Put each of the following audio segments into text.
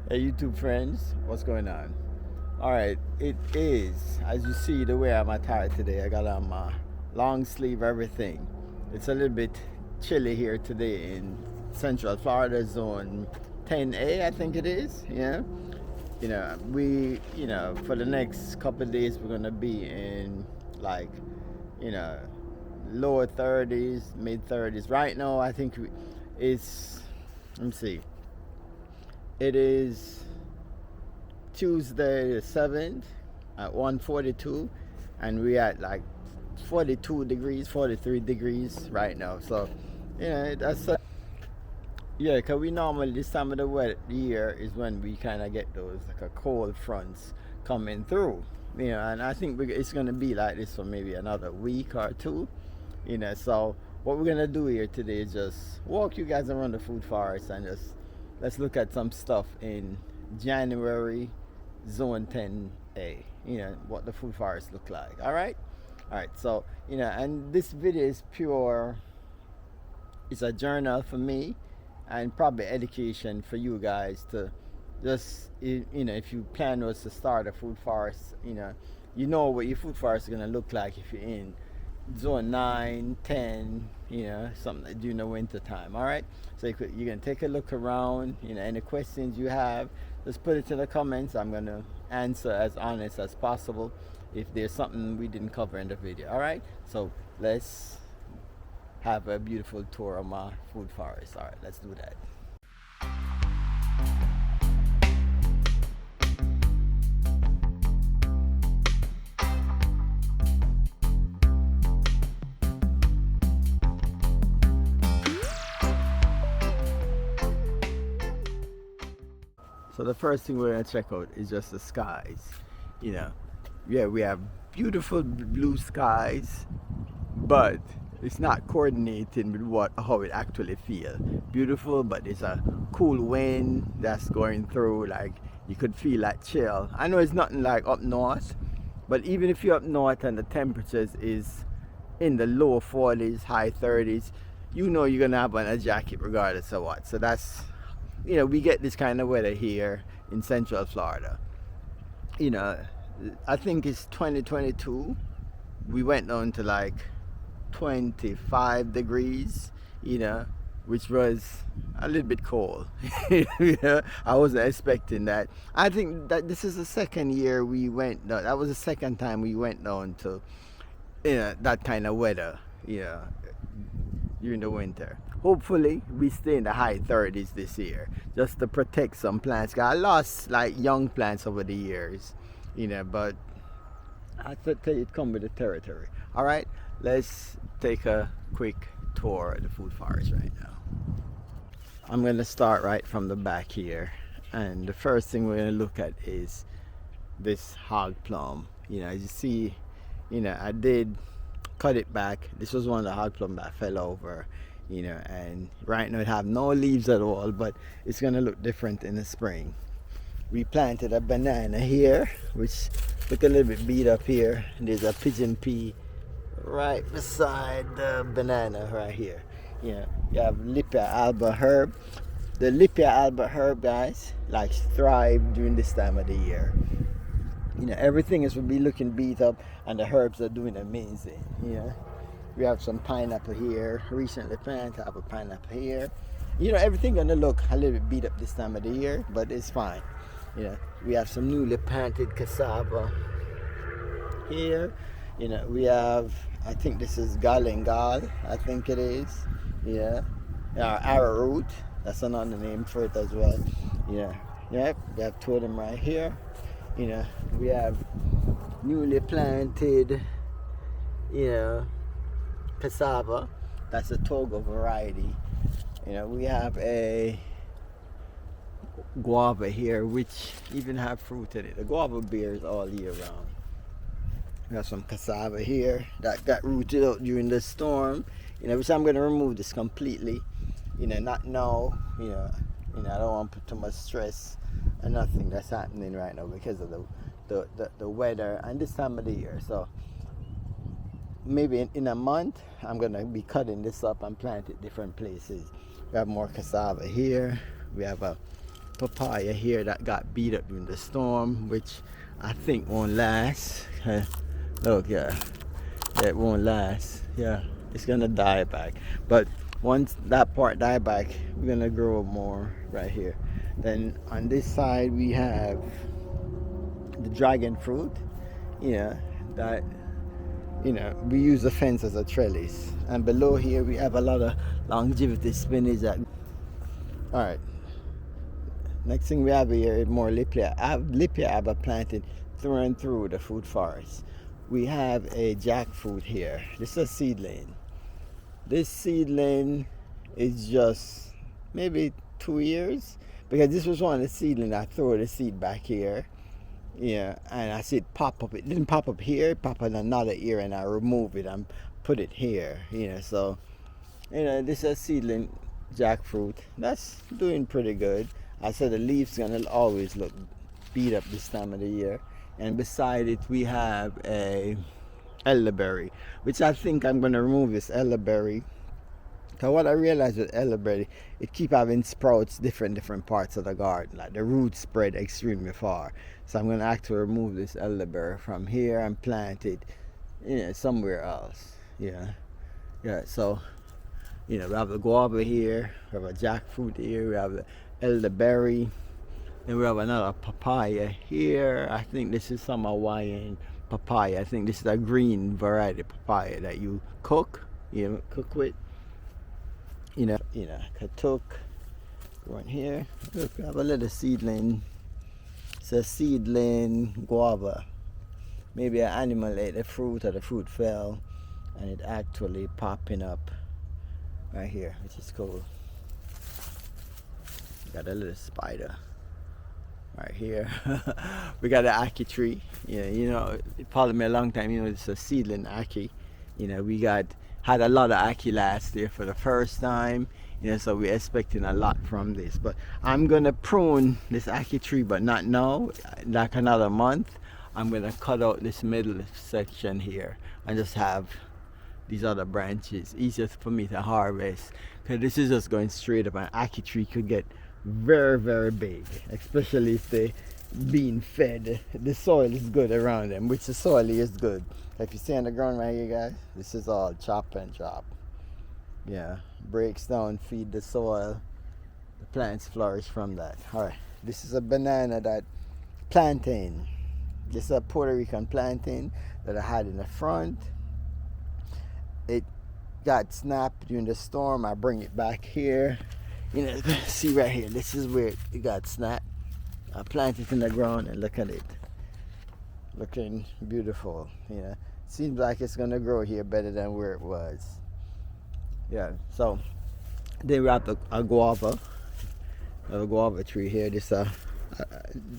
Hey YouTube friends, what's going on? Alright, it is, as you see the way I'm attired today, I got on my long sleeve everything. It's a little bit chilly here today in Central Florida, zone 10A I think it is, yeah. For the next couple of days we're gonna be in like, you know, lower 30s, mid 30s. Right now I think it's, let me see, it is Tuesday the 7th at 1:42, and we at like 42 degrees, 43 degrees right now. So, that's yeah, because we normally, this time of the year is when we kind of get those like a cold fronts coming through. And I think it's going to be like this for maybe another week or two. So what we're going to do here today is just walk you guys around the food forest and just let's look at some stuff in January, zone 10A, what the food forest look like. All right, so and this video is pure, it's a journal for me and probably education for you guys to just, if you plan was to start a food forest, what your food forest is going to look like if you're in zone 9, 10, something during the winter time. All right, so you're going to take a look around. Any questions you have, just put it in the comments. I'm going to answer as honest as possible if there's something we didn't cover in the video. All right, so let's have a beautiful tour of my food forest. All right, let's do that. So the first thing we're gonna check out is just the skies. You know, yeah, we have beautiful blue skies, but it's not coordinating with how it actually feels. Beautiful, but it's a cool wind that's going through. Like you could feel that chill. I know it's nothing like up north, but even if you're up north and the temperatures is in the low 40s, high 30s, you're gonna have on a jacket regardless of what. So that's, we get this kind of weather here in Central Florida. I think it's 2022. We went down to like 25 degrees, which was a little bit cold. I wasn't expecting that. I think that this is the second year we went down. That was the second time we went down to, that kind of weather, during the winter. Hopefully we stay in the high 30s this year, just to protect some plants. I lost like young plants over the years, but I tell you, it comes with the territory. All right, let's take a quick tour of the food forest right now. I'm going to start right from the back here, and the first thing we're going to look at is this hog plum. As you see, I did cut it back. This was one of the hog plum that fell over, and right now it have no leaves at all, but it's going to look different in the spring. We planted a banana here, which look a little bit beat up here. There's a pigeon pea right beside the banana right here. You have LIKE alba herb. The LIKE alba herb, guys, like thrive during this time of the year. Everything is will be looking beat up, and the herbs are doing amazing. We have some pineapple here. Recently planted, I have a pineapple here. Everything gonna look a little bit beat up this time of the year, but it's fine. We have some newly planted cassava here. We have, I think this is galangal, I think it is. Our arrowroot, that's another name for it as well. We have two of them right here. We have newly planted, cassava. That's a Togo variety. We have a guava here, which even have fruit in it. The guava bears all year round. We have some cassava here that got rooted out during the storm. Which I'm going to remove this completely. Not now. I don't want to put too much stress and nothing that's happening right now because of the weather and this time of the year. So maybe in a month I'm gonna be cutting this up and plant it different places. We have more cassava here. We have a papaya here that got beat up in the storm, which I think won't last. Look, yeah, it won't last. Yeah, it's gonna die back. But once that part die back, we're gonna grow more right here. Then on this side we have the dragon fruit. Yeah, that, you know, we use the fence as a trellis. And below here we have a lot of longevity spinach that. All right. Next thing we have here is more lepia. Lepia I have planted through and through the fruit forest. We have a jackfruit here. This is a seedling. This seedling is just maybe 2 years, because this was one of the seedlings. I threw the seed back here. Yeah, and I see it pop up. It didn't pop up here, it popped in another ear, and I remove it and put it here. You know, so, you know, this is a seedling jackfruit. That's doing pretty good. I said the leaves gonna always look beat up this time of the year. And beside it we have a elderberry, which I think I'm gonna remove this elderberry. Because what I realized with elderberry, it keep having sprouts different parts of the garden. Like the roots spread extremely far. So I'm gonna actually remove this elderberry from here and plant it, you know, somewhere else. Yeah. Yeah, so, you know, we have the guava here, we have a jackfruit here, we have the elderberry, and we have another papaya here. I think this is some Hawaiian papaya. I think this is a green variety papaya that you cook, you know, cook with. You know, katuk. Right here, look, we have a little seedling. It's a seedling guava. Maybe an animal ate the fruit or the fruit fell, and it actually popping up right here, which is cool. Got a little spider right here. We got an ackee tree. Yeah, you know, it followed me a long time. You know, it's a seedling ackee. You know, we had a lot of ackee last year for the first time. You know, so we're expecting a lot from this. But I'm gonna prune this ackee tree, but not now. Like another month, I'm gonna cut out this middle section here and just have these other branches. Easier for me to harvest, because this is just going straight up. An ackee tree could get very big, especially if they being fed. The soil is good around them, which the soil is good. If you see on the ground right here, guys, this is all chop and chop. Yeah, breaks down, feed the soil, the plants flourish from that. All right, this is a banana, that plantain. This is a Puerto Rican plantain that I had in the front. It got snapped during the storm. I bring it back here. You know, see right here, this is where it got snapped. I planted it in the ground, and look at it. Looking beautiful. You know, seems like it's gonna grow here better than where it was. Yeah, so then we have a guava. I have a guava tree here. This a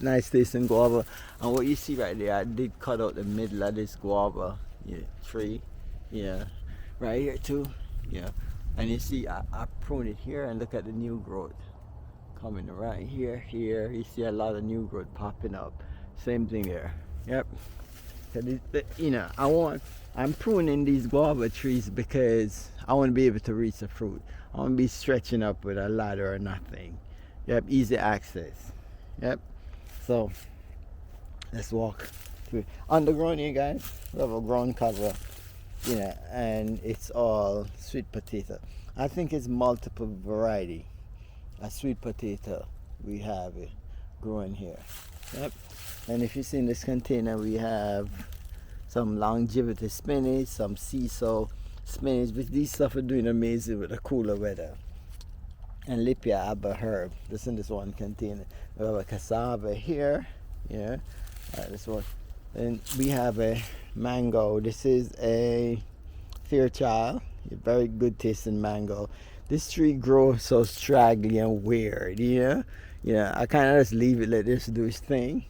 nice tasting guava. And what you see right there, I did cut out the middle of this guava, yeah, tree. Yeah, right here too. Yeah. And you see, I prune it here, and look at the new growth coming right here. You see a lot of new growth popping up. Same thing there. Yep. So you know, I'm pruning these guava trees because I want to be able to reach the fruit. I want to be stretching up with a ladder or nothing. Yep, easy access. Yep. So let's walk through. On the ground here, guys, we have a ground cover. Yeah, and it's all sweet potato. I think it's multiple variety of sweet potato we have growing here. Yep. And if you see in this container, we have some longevity spinach, some CISO spinach, but these stuff are doing amazing with the cooler weather. And Lipia Abba herb, this in this one container. We have a cassava here. Yeah. This one. And we have a mango. This is a Fairchild, a very good tasting mango. This tree grows so straggly and weird, yeah. Yeah, I kind of just leave it, let this do its thing.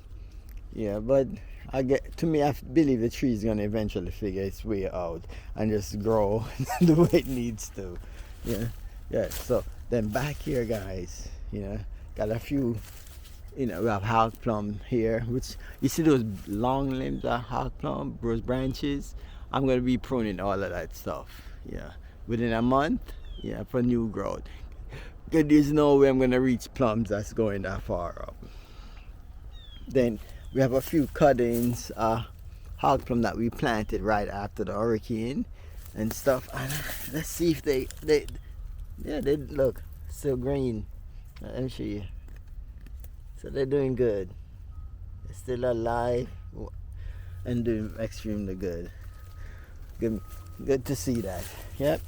Yeah, but I believe the tree is gonna eventually figure its way out and just grow the way it needs to. Yeah. So then back here, guys, you know, got a few. You know, we have hog plum here, which you see those long limbs of hog plum, those branches. I'm going to be pruning all of that stuff. Yeah, within a month. Yeah, for new growth. Because there's no way I'm going to reach plums that's going that far up. Then we have a few cuttings, hog plum that we planted right after the hurricane and stuff. And let's see if they look still green. Let me show you. So they're doing good. They're still alive and doing extremely good. Good to see that. Yep.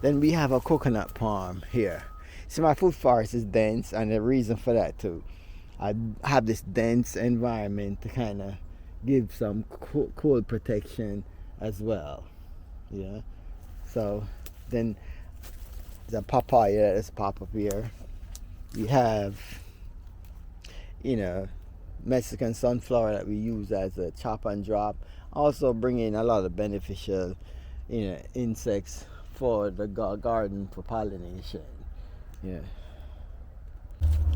Then we have a coconut palm here. See, my food forest is dense, and the reason for that too, I have this dense environment to kind of give some cold protection as well. Yeah. So then the papaya that's pop up here. We have, Mexican sunflower that we use as a chop and drop. Also bringing a lot of beneficial, insects for the garden for pollination. Yeah.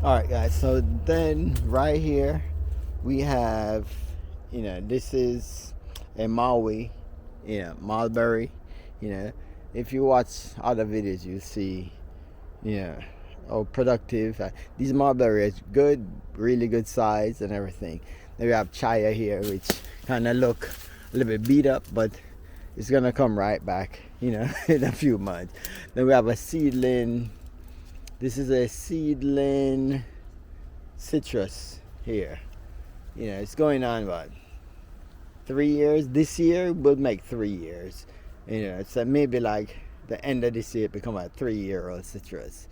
All right, guys. So then right here we have, this is a Maui, mulberry. If you watch other videos, you see, how productive. These mulberries, good, really good size and everything. Then we have chaya here, which kind of look a little bit beat up, but it's gonna come right back, in a few months. Then we have a seedling. This is a seedling citrus here. It's going on what, 3 years? This year will make 3 years. So maybe like the end of this year it become a 3-year-old citrus.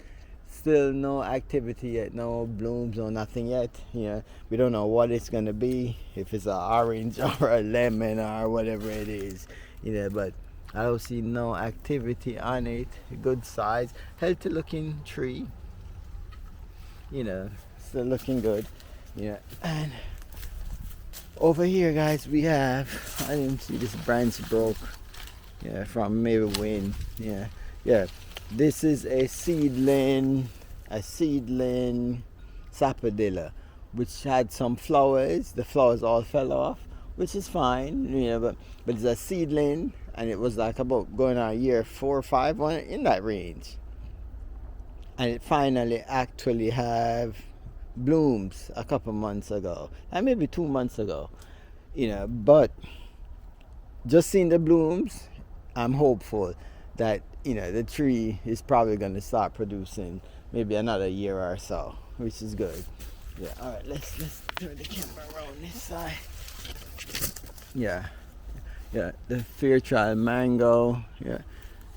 Still no activity yet, no blooms or nothing yet. We don't know what it's gonna be, if it's an orange or a lemon or whatever it is. But I don't see no activity on it. Good size, healthy looking tree. Still looking good. And over here, guys, we have, I didn't see this branch broke. From maybe wind. This is a seedling sapodilla, which had some flowers. The flowers all fell off, which is fine, but it's a seedling, and it was like about going on a year 4 or 5, in that range. And it finally actually have blooms a couple months ago, and maybe 2 months ago, but just seeing the blooms, I'm hopeful that the tree is probably going to start producing maybe another year or so, which is good. All right, let's turn the camera around this side. The Fairchild mango.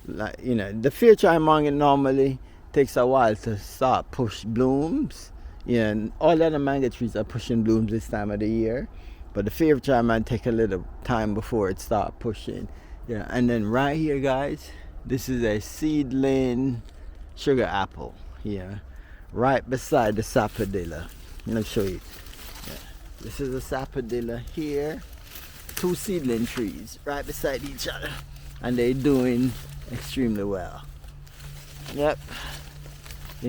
The Fairchild mango normally takes a while to start push blooms. And all other mango trees are pushing blooms this time of the year, but the Fairchild might take a little time before it start pushing. And then right here, guys, this is a seedling sugar apple. Right beside the sapodilla. Let me show you. This is a sapodilla here. 2 seedling trees right beside each other, and they're doing extremely well. Yep.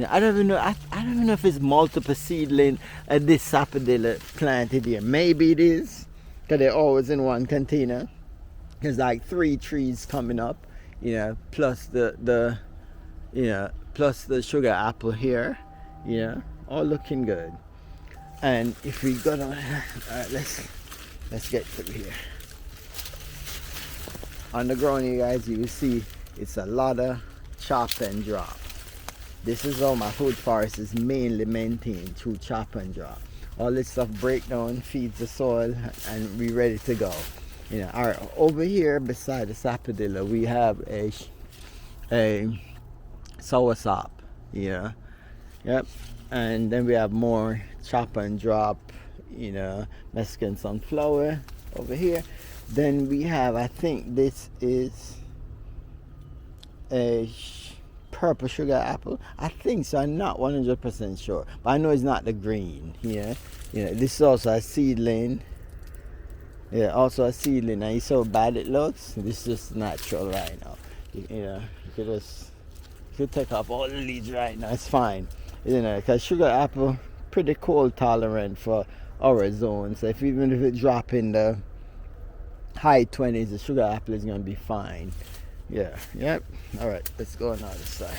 I don't even know. I don't even know if it's multiple seedling at this sapodilla planted here. Maybe it is, because they're always in one container. There's like 3 trees coming up, plus the sugar apple here, all looking good. And if we go to, let's get through here. On the ground, you guys, you will see it's a lot of chop and drop. This is how my food forest is mainly maintained, through chop and drop. All this stuff break down, feeds the soil, and we're ready to go. All right, over here beside the sapodilla, we have a soursop. Yep. And then we have more chop and drop, Mexican sunflower over here. Then we have, I think this is a purple sugar apple. I think so. I'm not 100% sure, but I know it's not the green. This is also a seedling. Also a seedling, and you see how bad it looks. This is just natural right now. You could take off all the leaves right now. It's fine, because sugar apple pretty cold tolerant for our zone. So even if it drop in the high 20s, the sugar apple is gonna be fine. Yep. All right, let's go on the other side.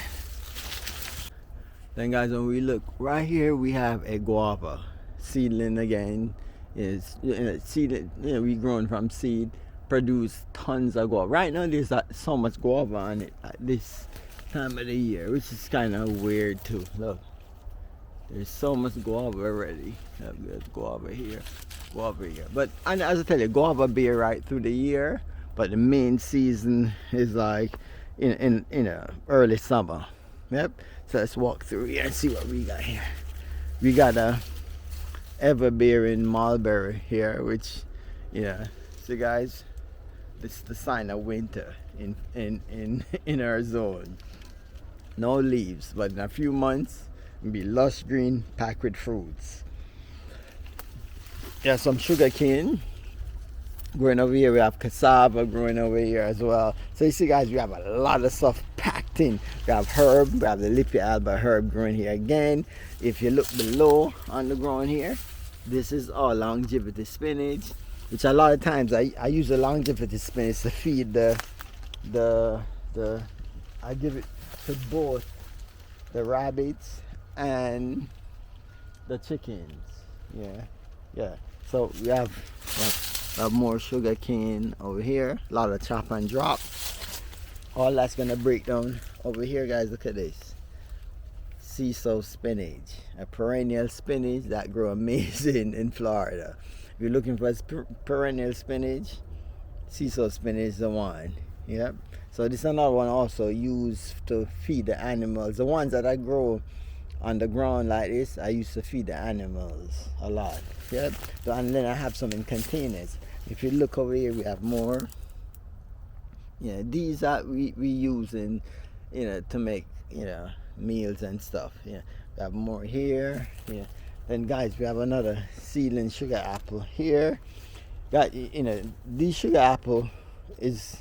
Then guys, when we look right here, we have a guava seedling again. Is seed, we grown from seed, produce tons of guava. Right now there's so much guava on it at this time of the year, which is kind of weird too. Look, there's so much guava already. There's guava here, guava here. But and as I tell you, guava bear right through the year, but the main season is like in early summer. Yep. So let's walk through here and see what we got here. We got a ever-bearing mulberry here, which, see guys, this is the sign of winter in our zone. No leaves, but in a few months it'll be lush green, packed with fruits. Yeah, some sugar cane growing over here. We have cassava growing over here as well. So you see guys, we have a lot of stuff packed in. We have herb, we have the ЛИКЕ alba herb growing here again. If you look below on the ground here, this is all longevity spinach, which a lot of times I use the longevity spinach to feed I give it to both the rabbits and the chickens. Yeah. So we have more sugar cane over here, a lot of chop and drop. All that's gonna break down over here, guys. Look at this CISO spinach, a perennial spinach that grow amazing in Florida. If you're looking for perennial spinach, CISO spinach is the one. Yep. So this is another one also used to feed the animals. The ones that I grow on the ground like this, I used to feed the animals a lot. Yep. So, and then I have some in containers. If you look over here, we have more. Yeah, these are we use in, to make, meals and stuff. Yeah, we have more here. Yeah. Then guys, we have another seedling sugar apple here. Got, this sugar apple is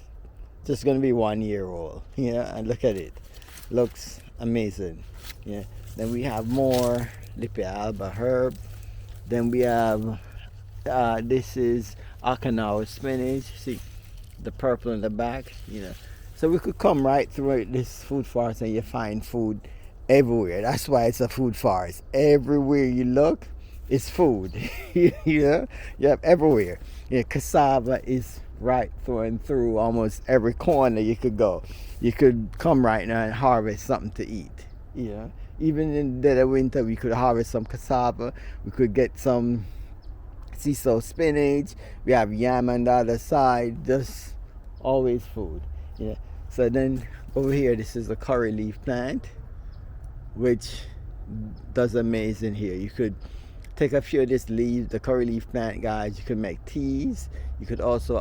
just gonna be 1 year old. Yeah, and look at it. Looks amazing. Yeah. Then we have more ЛИКЕ alba herb. Then we have this is Okinawa spinach. See the purple in the back, So we could come right through this food forest and you find food everywhere. That's why it's a food forest. Everywhere you look, it's food. Yep, everywhere. Yeah, cassava is right through and through almost every corner you could go. You could come right now and harvest something to eat. Even in the dead of winter, we could harvest some cassava. We could get some CISO spinach. We have yam on the other side. Just always food. Yeah. So then over here, this is a curry leaf plant, which does amazing here. You could take a few of these leaves, the curry leaf plant, guys. You could make teas. You could also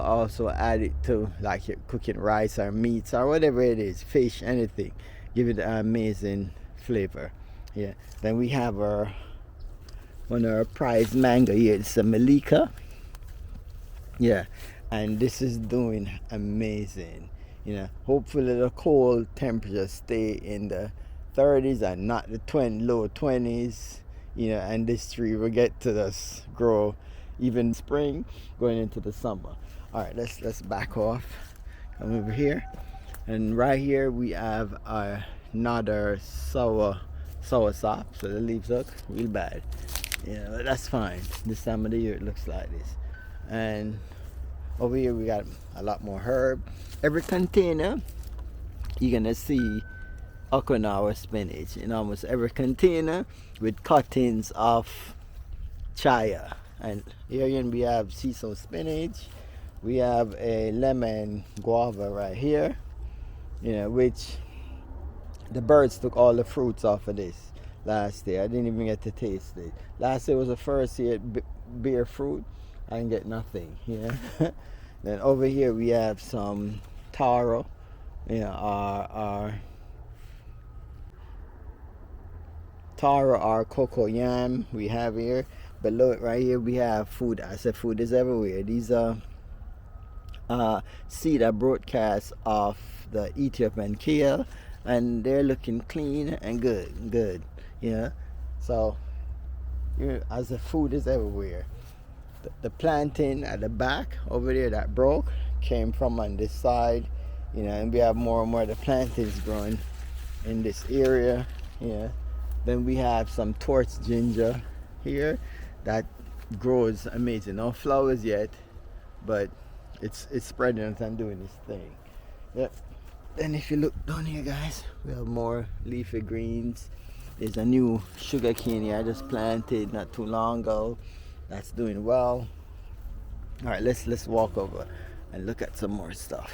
add it to, like, you're cooking rice or meats or whatever it is, fish, anything. Give it an amazing flavor. Yeah. Then we have one of our prized mango here. It's a ЛИКЕ. Yeah, and this is doing amazing. Hopefully the cold temperatures stay in the 30s and not the low 20s. And this tree will get to this grow even spring going into the summer. All right, let's back off. Come over here, and right here we have another sour sop. So the leaves look real bad. But that's fine. This time of the year it looks like this. And over here we got a lot more herb. Every container you're gonna see Okinawa spinach in almost every container with cuttings of chaya. And here again we have CISO spinach. We have a lemon guava right here, which the birds took all the fruits off of this last year. I didn't even get to taste it. Last year was the first year it bear fruit. I didn't get nothing. Then over here we have some taro, our taro, our cocoa yam we have here. Below it right here we have food. I said food is everywhere. These are seed are broadcast off the Ethiopian kale, and they're looking clean and good. So as the food is everywhere. The planting at the back over there that broke came from on this side, and we have more and more of the plantains growing in this area. Then we have some torch ginger here that grows amazing. No flowers yet, but it's spreading and doing its thing. Yep. Then if you look down here, guys, we have more leafy greens. There's a new sugar cane here I just planted not too long ago. That's doing well. All right, let's walk over and look at some more stuff.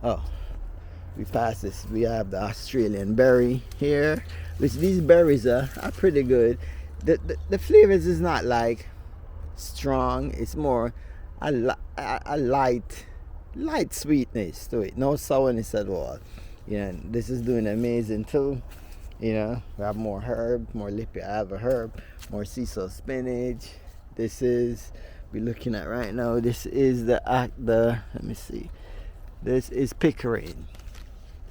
Oh, we passed this. We have the Australian berry here, which these berries are pretty good. The flavors is not like strong. It's more a light sweetness to it. No sourness at all. This is doing amazing too. We have more herb, more lippy. I have a herb, more sea salt spinach. This is we're looking at right now. This is the let me see. This is pickering.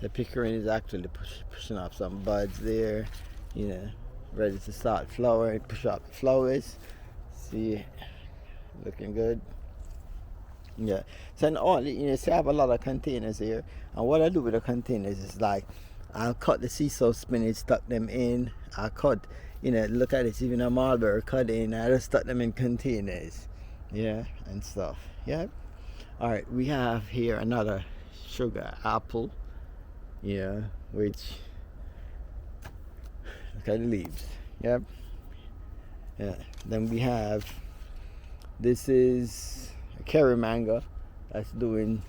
The pickering is actually pushing off some buds there. Ready to start flowering. Push up the flowers. See, looking good. Yeah. So see, I have a lot of containers here, and what I do with the containers is like I'll cut the sea salt spinach, tuck them in. I cut, look at this, even a mulberry cut in. I just tuck them in containers, and stuff. Yeah. All right, we have here another sugar apple, which look at the leaves. Yep. Yeah. Then we have this is a cherry mango that's doing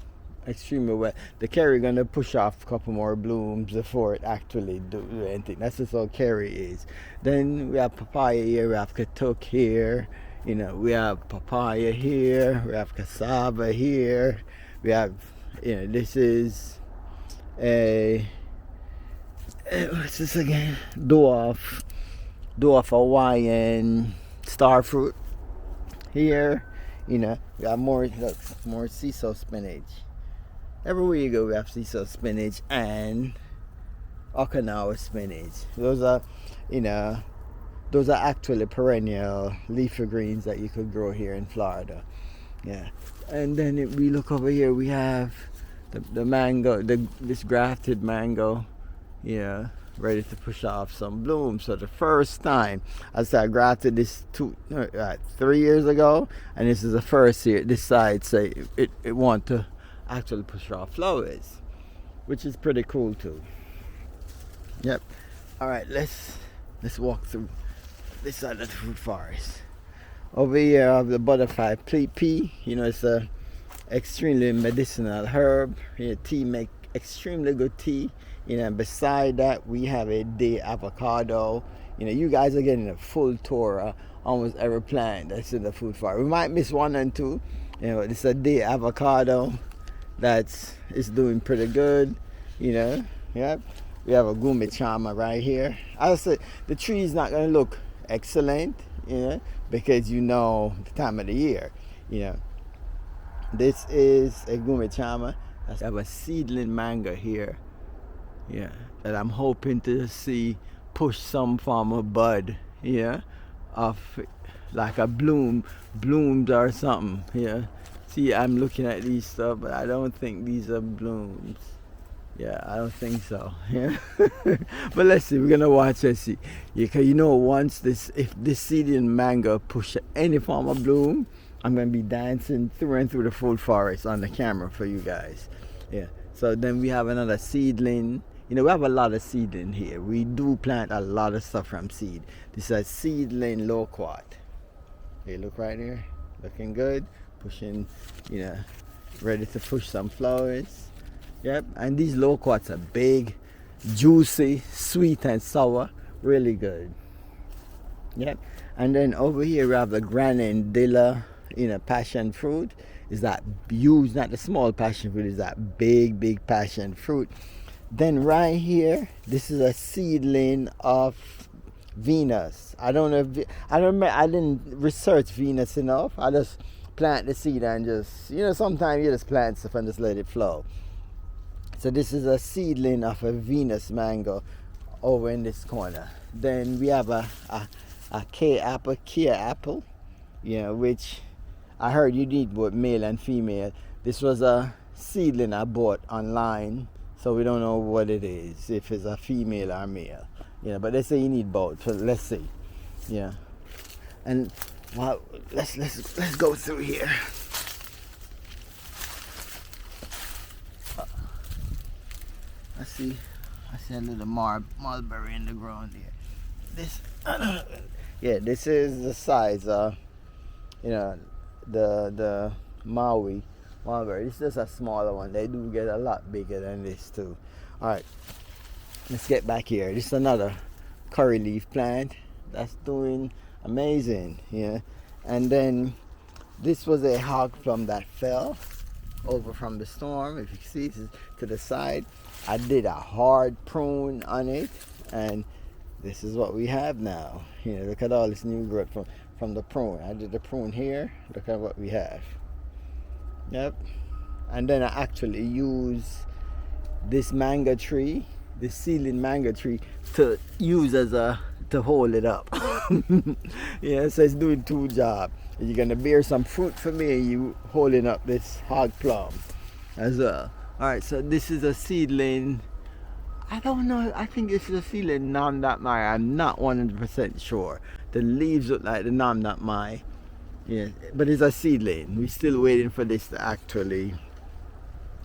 extremely well. The cherry gonna push off a couple more blooms before it actually do anything. That's just how cherry is. Then we have papaya here. We have katuk here. We have papaya here. We have cassava here. We have this is a what's this again? Dwarf Hawaiian star fruit here. We have more sea salt spinach. Everywhere you go, we have sea salt spinach and Okinawa spinach. Those are actually perennial leafy greens that you could grow here in Florida. Yeah. And then if we look over here, we have the mango, this grafted mango, ready to push off some blooms. So the first time I grafted this 3 years ago, and this is the first year this side say it want to actually push off flowers, which is pretty cool too. Yep. All right, let's walk through this side of the fruit forest. Over here I have the butterfly pea. It's a extremely medicinal herb. Tea make extremely good tea. Beside that we have a day avocado. You guys are getting a full tour of almost every plant that's in the food forest. We might miss one and two. It's a day avocado is doing pretty good. Yep. We have a gumi chama right here. I said the tree is not going to look excellent, because the time of the year. This is a gumi chama. I have a seedling mango here. That I'm hoping to see push some form of bud, of like a blooms or something. See, I'm looking at these stuff, but I don't think these are blooms. I don't think so. But let's see. We're gonna watch and see. Because if this seedling mango push any form of bloom, I'm gonna be dancing through and through the full forest on the camera for you guys. So then we have another seedling. We have a lot of seedling here. We do plant a lot of stuff from seed. This is a seedling loquat. Look right here, looking good. Pushing, ready to push some flowers. Yep. And these loquats are big, juicy, sweet and sour, really good. Yep. And then over here we have the granadilla, passion fruit. Is that huge? Not the small passion fruit. Is that big passion fruit? Then right here, this is a seedling of Venus. I didn't research Venus enough. I just plant the seed and just, sometimes you just plant stuff and just let it flow. So this is a seedling of a Venus mango over in this corner. Then we have a Kia apple, which I heard you need both male and female. This was a seedling I bought online, so we don't know what it is, if it's a female or male. Yeah, but they say you need both. So let's see. Yeah, and well, let's go through here. I see a little mulberry in the ground here. This, yeah, this is the size. You know, the Maui mulberry. This is a smaller one. They do get a lot bigger than this too. All right, let's get back here. This is another curry leaf plant that's doing amazing. Yeah, and then this was a hog plum that fell over from the storm. If you see, this is to the side. I did a hard prune on it, and this is what we have now. You know, look at all this new growth from the prune. I did the prune here. Look at what we have. Yep. And then I actually use this mango tree, this seedling mango tree, to use as to hold it up. Yeah, so it's doing two jobs. You're gonna bear some fruit for me, and you holding up this hog plum as well. All right, so this is a seedling. I don't know. I think this is a seedling Nam That Mai. I'm not 100% sure. The leaves look like the Nam That Mai. Yeah, but it's a seedling. We're still waiting for this to actually,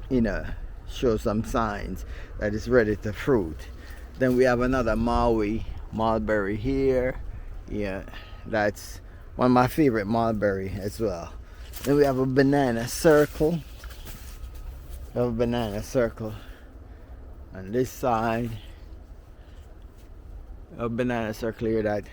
you know, show some signs that it's ready to fruit. Then we have another Maui mulberry here. Yeah, that's one of my favorite mulberry as well. Then we have a banana circle. We have a banana circle on this side. A banana circle here that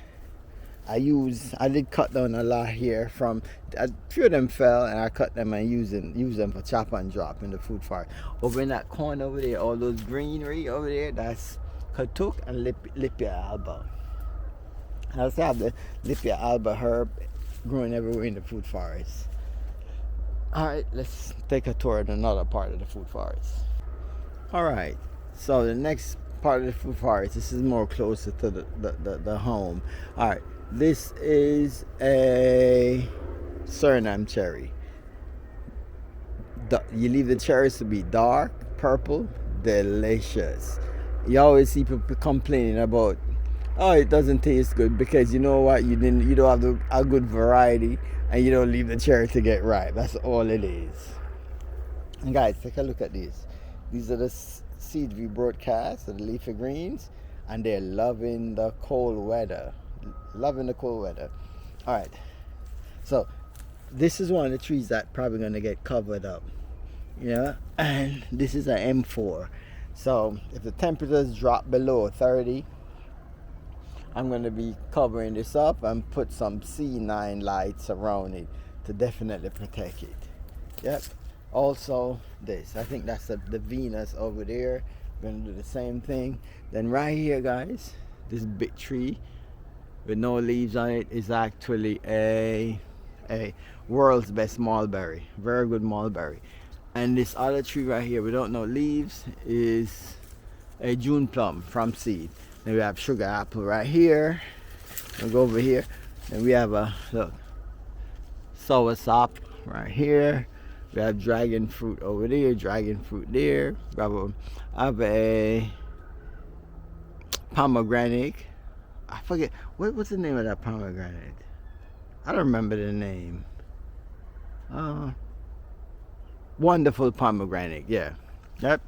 I did cut down a lot here from, a few of them fell, and I cut them and use them for chop and drop in the food forest. Over in that corner over there, all those greenery over there, that's Katuk and Lipia alba. I also have the Lipia alba herb growing everywhere in the food forest. Alright, let's take a tour of another part of the food forest. Alright, so the next part of the food forest, this is more closer to the home. Alright, this is a Suriname cherry. You leave the cherries to be dark purple, delicious. You always see people complaining about, oh, it doesn't taste good, because you know what, you don't have a good variety, and you don't leave the cherry to get ripe. That's all it is. And guys, take a look at these. These are the seeds we broadcast, the leafy greens, and they're loving the cold weather. Loving the cold weather. All right, so this is one of the trees that probably gonna get covered up. Yeah, and this is an M4. So if the temperatures drop below 30, I'm going to be covering this up and put some C9 lights around it to definitely protect it. Yep. Also this, I think that's the Venus over there. We're going to do the same thing. Then right here, guys, this big tree with no leaves on it is actually a world's best mulberry. Very good mulberry. And this other tree right here, we don't know leaves, is a June plum from seed. Then we have sugar apple right here. We'll go over here. Then we have a, look, sour sop right here. We have dragon fruit over there, dragon fruit there. We have a pomegranate. I forget, what's the name of that pomegranate? I don't remember the name. Wonderful pomegranate, yeah. Yep.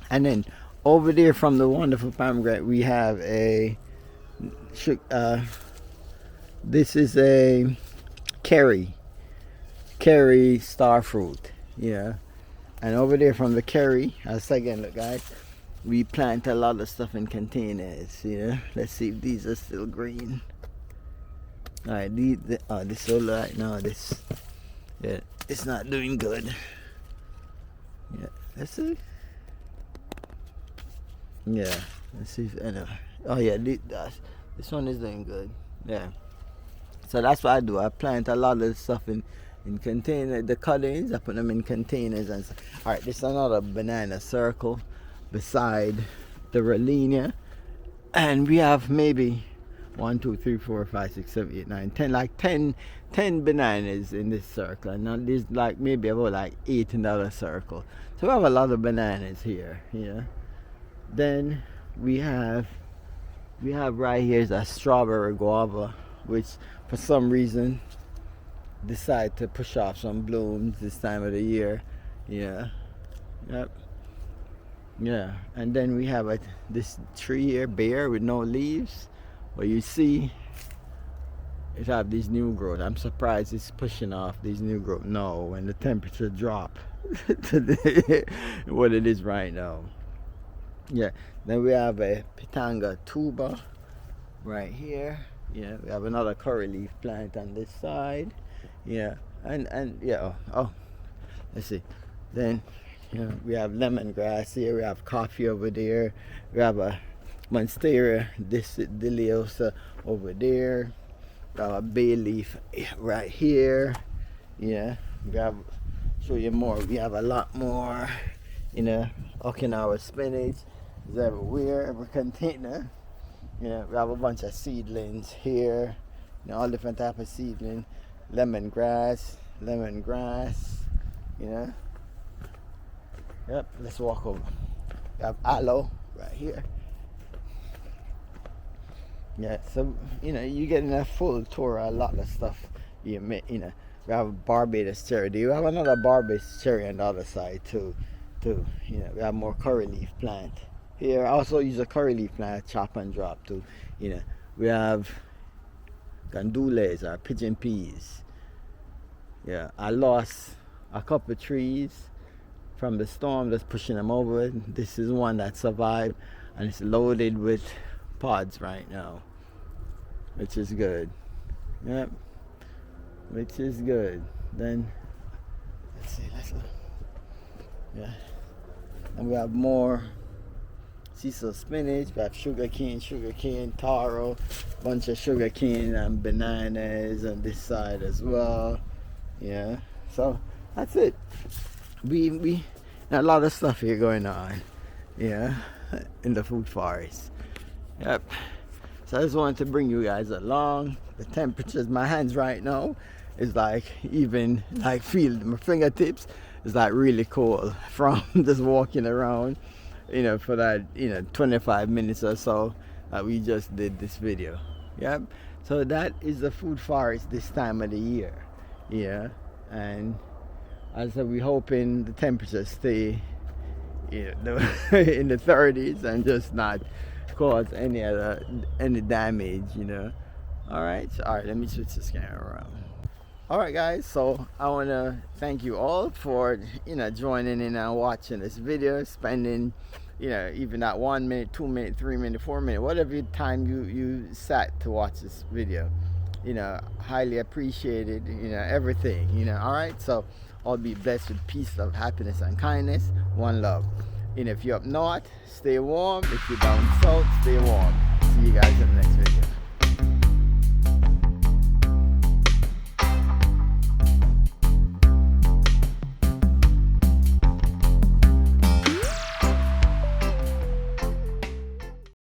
And then over there from the wonderful pomegranate, we have this is a curry star fruit, yeah. And over there from the curry, again, look guys, we plant a lot of stuff in containers, yeah. Let's see if these are still green. All right, this so light now. This, yeah, it's not doing good. Yeah, let's see. Yeah, let's see if anyway. Oh yeah, this one is doing good. Yeah. So that's what I do. I plant a lot of stuff in containers. The cuttings, I put them in containers and stuff. All right, this is another banana circle beside the Rolenia, and we have maybe 1, 2, 3, 4, 5, 6, 7, 8, 9, 10, like 10 bananas in this circle. And now there's like maybe about like 8 in the other circle. So we have a lot of bananas here. Yeah. Then we have we have right here is a strawberry guava, which for some reason decide to push off some blooms this time of the year. Yeah. Yep. Yeah. And then we have this tree here, bare with no leaves. Well, you see it have these new growth. I'm surprised it's pushing off these new growth. No, when the temperature drop to what it is right now. Yeah. Then we have a pitanga tuba right here. Yeah. We have another curry leaf plant on this side. Yeah. And yeah. Oh, let's see. Then we have lemongrass here. We have coffee over there. We have a monstera deliosa over there. We have a bay leaf right here. Yeah. We have show you more. We have a lot more. Okinawa spinach is everywhere, every container. We have a bunch of seedlings here. All different type of seedling. Lemongrass. Yep, let's walk over. We have aloe right here. Yeah, so you getting a full tour of a lot of stuff. We have Barbados cherry. Do you have another Barbados cherry on the other side too? We have more curry leaf plant here. I also use a curry leaf plant, chop and drop too. We have gandules or pigeon peas. Yeah, I lost a couple of trees from the storm that's pushing them over. This is one that survived, and it's loaded with pods right now, which is good. Yep, which is good. Then let's look. Yeah, and we have more Cecil spinach. We have sugarcane, taro, bunch of sugarcane and bananas on this side as well. Yeah, so that's it. We a lot of stuff here going on, in the food forest. Yep. So I just wanted to bring you guys along. The temperatures, my hands right now is like even like feel my fingertips is like really cold from just walking around, for that 25 minutes or so that we just did this video. Yep. So that is the food forest this time of the year. Yeah, and as I said, we're hoping the temperatures stay in the 30s and just not cause any damage, All right, let me switch this camera around. All right, guys, so I want to thank you all for joining in and watching this video, spending even that 1 minute, 2 minute, 3 minute, 4 minute, whatever time you sat to watch this video. Highly appreciated, everything, all right? So all be blessed with peace, love, happiness, and kindness. One love. And if you're up north, stay warm. If you're down south, stay warm. See you guys in the next video.